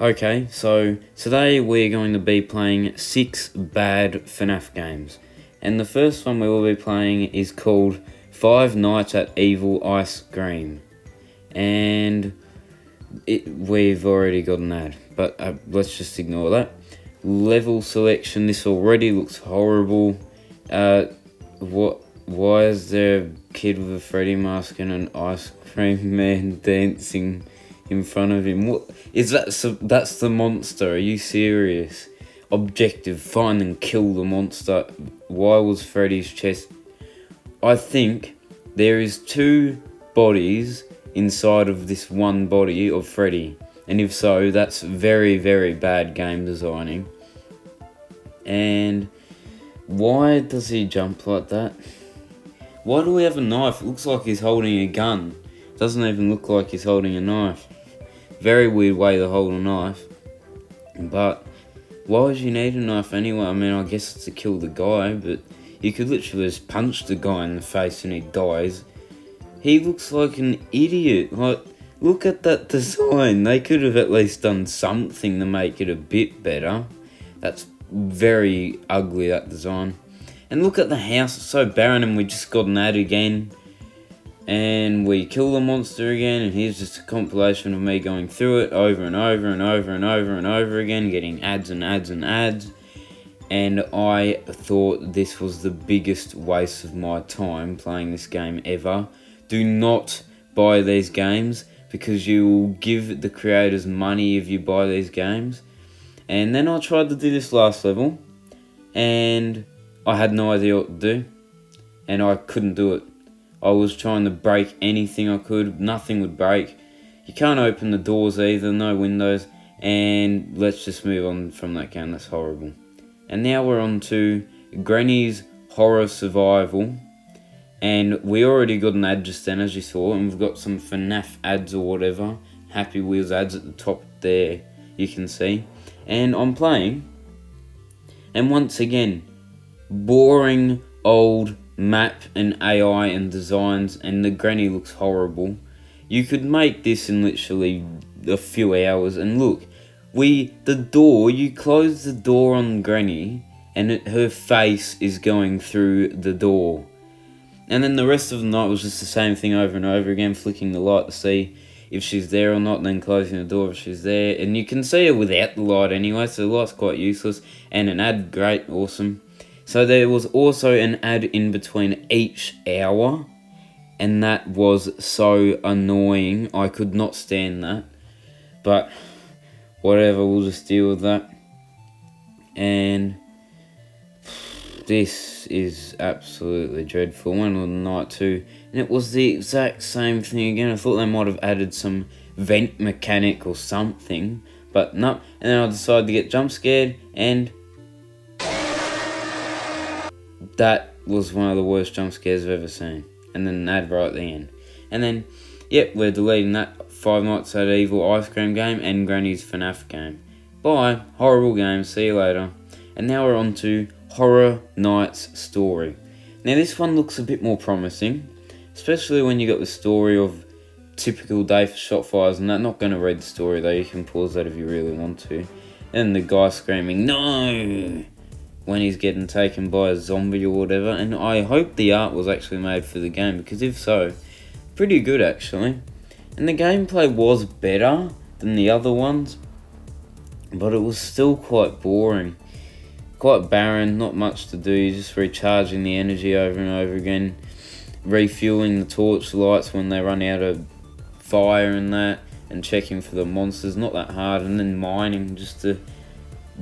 Okay, so today we're going to be playing 6 Bad Fnaf games. And the first one we will be playing is called Five Nights at Evil Ice Cream. And we've already got an ad, but let's just ignore that. Level selection, this already looks horrible. Why is there a kid with a Freddy mask and an ice cream man dancing in front of him? What is that? So that's the monster. Are you serious? Objective: find and kill the monster. Why was Freddy's chest? I think there is 2 bodies inside of this one body of Freddy, and if so, that's very, very bad game designing. And why does he jump like that? Why do we have a knife? It looks like he's holding a gun. Doesn't even look like he's holding a knife. Very weird way to hold a knife. But why would you need a knife anyway? I mean, I guess it's to kill the guy, but you could literally just punch the guy in the face and he dies. He looks like an idiot. Like, look at that design. They could have at least done something to make it a bit better. That's very ugly, that design. And look at the house, it's so barren, and we just got an ad again. And we kill the monster again, and here's just a compilation of me going through it over and over and over and over and over again, getting ads and ads and ads. And I thought this was the biggest waste of my time playing this game ever. Do not buy these games, because you will give the creators money if you buy these games. And then I tried to do this last level, and I had no idea what to do, and I couldn't do it. I was trying to break anything I could, nothing would break. You can't open the doors either, no windows, and let's just move on from that game, that's horrible. And now we're on to Granny's Horror Survival, and we already got an ad just then, as you saw, and we've got some FNAF ads or whatever, Happy Wheels ads at the top there, you can see. And I'm playing, and once again, boring old map and AI and designs, and the granny looks horrible. You could make this in literally a few hours, and look, you close the door on granny, and her face is going through the door. And then the rest of the night was just the same thing over and over again, flicking the light to see if she's there or not, then closing the door if she's there. And you can see her without the light anyway, so the light's quite useless. And an ad, great, awesome. So there was also an ad in between each hour, and that was so annoying. I could not stand that. But whatever, we'll just deal with that. And this is absolutely dreadful. Went on the night too, and it was the exact same thing again. I thought they might have added some vent mechanic or something, but no. And then I decided to get jump scared, and that was one of the worst jump scares I've ever seen. And then an ad right at the end. And then, yep, we're deleting that Five Nights at Evil ice cream game and Granny's FNAF game. Bye, horrible game, see you later. And now we're on to Horror Nights Story. Now this one looks a bit more promising, especially when you got the story of typical day for shot fires and that. Not going to read the story though, you can pause that if you really want to. And the guy screaming, no! When he's getting taken by a zombie or whatever. And I hope the art was actually made for the game, because if so, pretty good actually. And the gameplay was better than the other ones, but it was still quite boring. Quite barren, not much to do, you're just recharging the energy over and over again, refueling the torch lights when they run out of fire and that, and checking for the monsters, not that hard, and then mining just to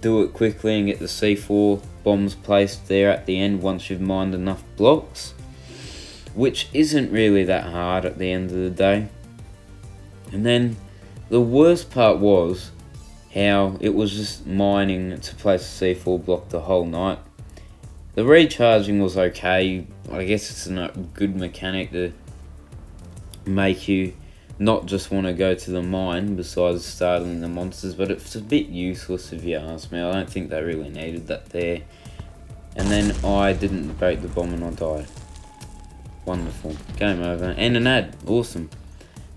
do it quickly and get the C4 bombs placed there at the end once you've mined enough blocks, which isn't really that hard at the end of the day. And then the worst part was how it was just mining to place a C4 block the whole night. The recharging was okay. I guess it's a good mechanic to make you not just want to go to the mine besides startling the monsters, but it's a bit useless if you ask me. I don't think they really needed that there. And then I didn't break the bomb and I died. Wonderful. Game over. And an ad. Awesome.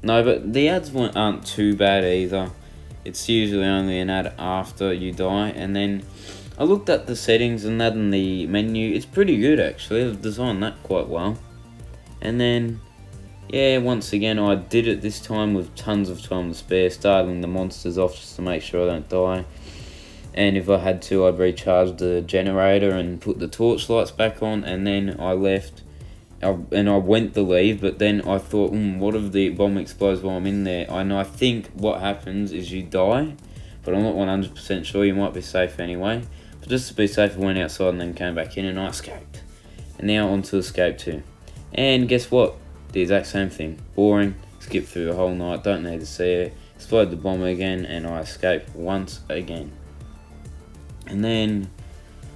No, but the ads aren't too bad either. It's usually only an ad after you die. And then I looked at the settings and that in the menu. It's pretty good actually. They've designed that quite well. And then, yeah, once again I did it this time with tons of time to spare, starting the monsters off just to make sure I don't die. And if I had to, I'd recharge the generator and put the torchlights back on, and then I left. And I went to leave, but then I thought, what if the bomb explodes while I'm in there? And I think what happens is you die, but I'm not 100% sure. You might be safe anyway. But just to be safe, I went outside and then came back in and I escaped. And now on to Escape 2. And guess what? The exact same thing. Boring. Skip through the whole night. Don't need to see it. Explode the bomb again and I escape once again. And then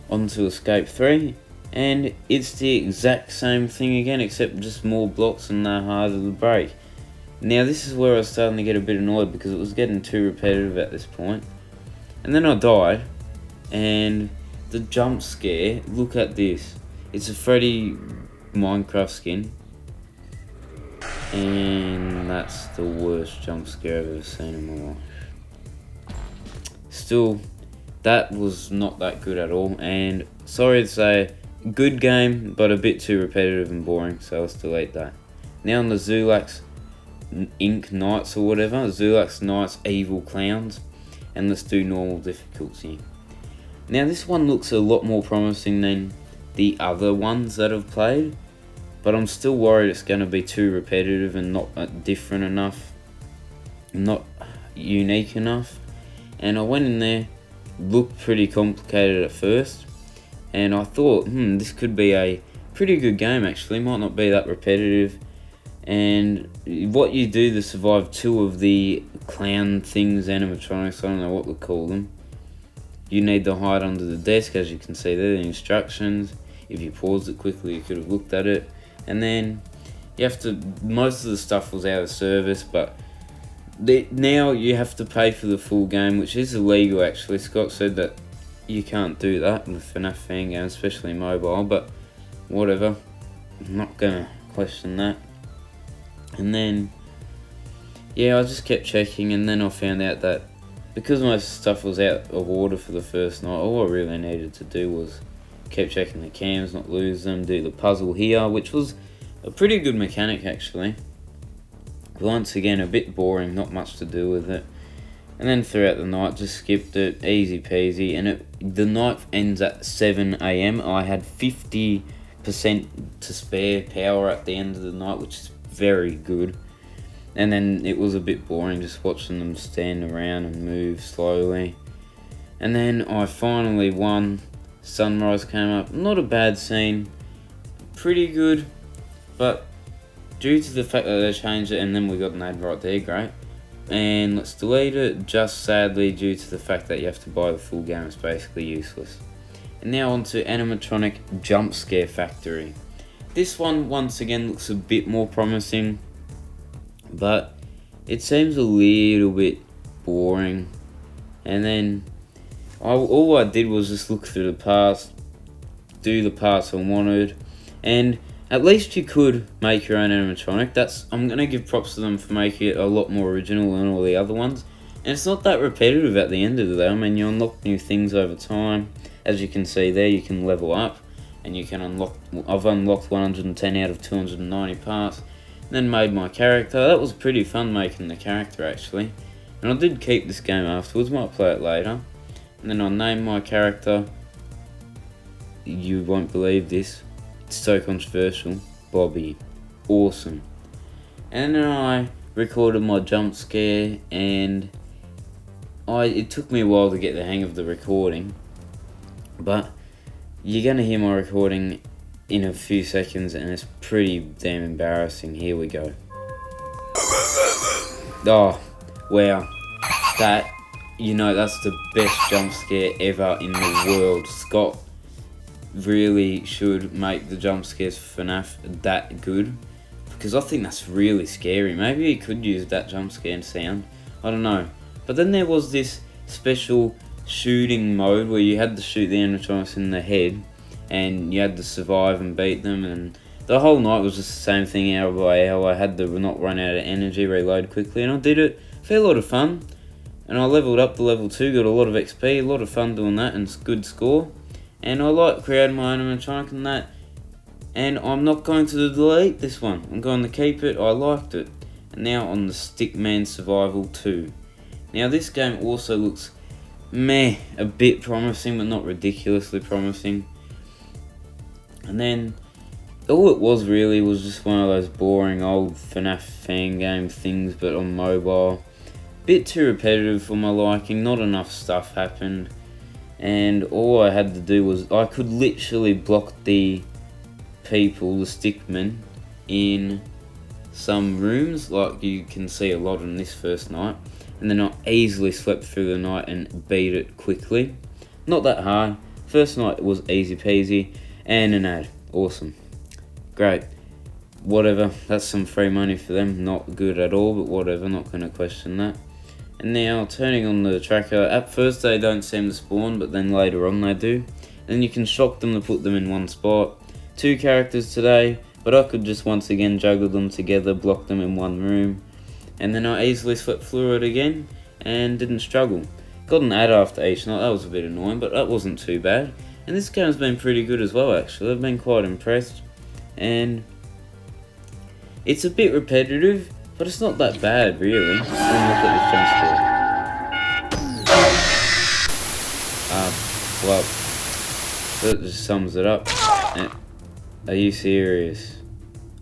on to Escape 3. And it's the exact same thing again, except just more blocks and they're harder to break. Now this is where I was starting to get a bit annoyed because it was getting too repetitive at this point. And then I died. And the jump scare, look at this. It's a Freddy Minecraft skin. And that's the worst jump scare I've ever seen in my life. Still, that was not that good at all. And sorry to say, good game, but a bit too repetitive and boring, so let's delete that. Now on the Zulax Ink Knights or whatever, Zulax Knights Evil Clowns, and let's do normal difficulty. Now this one looks a lot more promising than the other ones that I've played, but I'm still worried it's going to be too repetitive and not different enough, not unique enough. And I went in there, looked pretty complicated at first, and I thought, this could be a pretty good game actually, might not be that repetitive. And what you do to survive 2 of the clown things, animatronics, I don't know what we call them. You need to hide under the desk, as you can see there, the instructions. If you paused it quickly, you could have looked at it. And then you have to, most of the stuff was out of service, but now you have to pay for the full game, which is illegal actually. Scott said that you can't do that with FNAF Games, especially mobile, but whatever. I'm not gonna question that. And then, yeah, I just kept checking, and then I found out that because most stuff was out of order for the first night, all I really needed to do was keep checking the cams, not lose them, do the puzzle here, which was a pretty good mechanic actually. Once again, a bit boring, not much to do with it. And then throughout the night, just skipped it, easy peasy. And the night ends at 7 AM. I had 50% to spare power at the end of the night, which is very good. And then it was a bit boring just watching them stand around and move slowly. And then I finally won. Sunrise came up. Not a bad scene. Pretty good. But due to the fact that they changed it, and then we got an ad right there, great. And let's delete it, just sadly due to the fact that you have to buy the full game, it's basically useless. And now on to Animatronic Jumpscare Factory. This one once again looks a bit more promising, but it seems a little bit boring. And then all I did was just look through the parts, do the parts I wanted, and at least you could make your own animatronic. I'm going to give props to them for making it a lot more original than all the other ones. And it's not that repetitive at the end of the day. I mean, you unlock new things over time. As you can see there, you can level up. And you can unlock... I've unlocked 110 out of 290 parts. Then made my character. That was pretty fun making the character, actually. And I did keep this game afterwards. Might play it later. And then I named my character... You won't believe this. It's so controversial. Bobby. Awesome. And then I recorded my jump scare, and it took me a while to get the hang of the recording, but you're going to hear my recording in a few seconds and it's pretty damn embarrassing. Here we go. Oh, wow. That's the best jump scare ever in the world. Scott really should make the jump scares for FNAF that good, because I think that's really scary. Maybe he could use that jump scare sound, I don't know. But then there was this special shooting mode where you had to shoot the animatronics in the head and you had to survive and beat them, and the whole night was just the same thing hour by hour. I had to not run out of energy, reload quickly, and I did it. Fair lot of fun. and I leveled up to level 2, got a lot of XP, a lot of fun doing that, and good score. And I like creating my animatronic and that, and I'm not going to delete this one. I'm going to keep it. I liked it. And now on the Stickman Survival 2. Now this game also looks a bit promising, but not ridiculously promising. And then all it was really was just one of those boring old FNAF fan game things, but on mobile. Bit too repetitive for my liking, not enough stuff happened. And all I had to do was, I could literally block the people, the stickmen, in some rooms, like you can see a lot on this first night. And then I easily slept through the night and beat it quickly. Not that hard. First night was easy peasy. And an ad. Awesome. Great. Whatever. That's some free money for them. Not good at all, but whatever. Not going to question that. And now, turning on the tracker. At first they don't seem to spawn, but then later on they do. Then you can shock them to put them in one spot. 2 characters today, but I could just once again juggle them together, block them in one room. And then I easily slept through it again and didn't struggle. Got an ad after each night. That was a bit annoying, but that wasn't too bad. And this game's been pretty good as well, actually. I've been quite impressed. And it's a bit repetitive, but it's not that bad, really. Look at this jumpscare. Well, that just sums it up. Are you serious?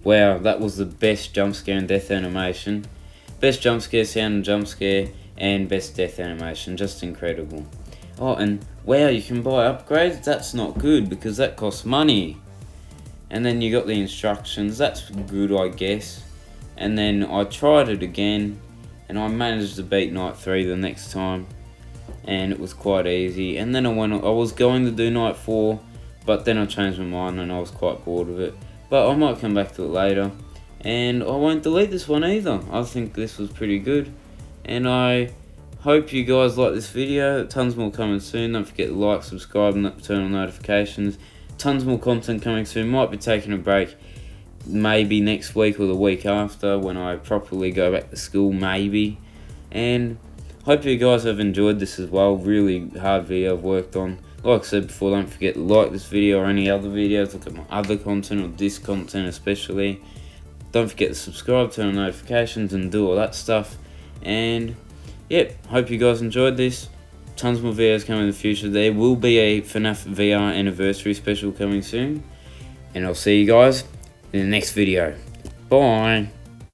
Wow, that was the best jumpscare and death animation. Best jumpscare sound and jumpscare, and best death animation. Just incredible. Oh, and wow, you can buy upgrades? That's not good, because that costs money. And then you got the instructions. That's good, I guess. And then I tried it again, and I managed to beat night 3 the next time. And it was quite easy. And then I was going to do night 4, but then I changed my mind and I was quite bored of it. But I might come back to it later. And I won't delete this one either. I think this was pretty good. And I hope you guys like this video. Tons more coming soon. Don't forget to like, subscribe, and turn on notifications. Tons more content coming soon. Might be taking a break. Maybe next week or the week after when I properly go back to school. Maybe. And hope you guys have enjoyed this as well. Really hard video I've worked on. Like I said before, don't forget to like this video or any other videos. Look at my other content, or this content especially. Don't forget to subscribe, turn on notifications, and do all that stuff. And yep, hope you guys enjoyed this. Tons more videos coming in the future. There will be a FNAF VR anniversary special coming soon. And I'll see you guys in the next video. Bye.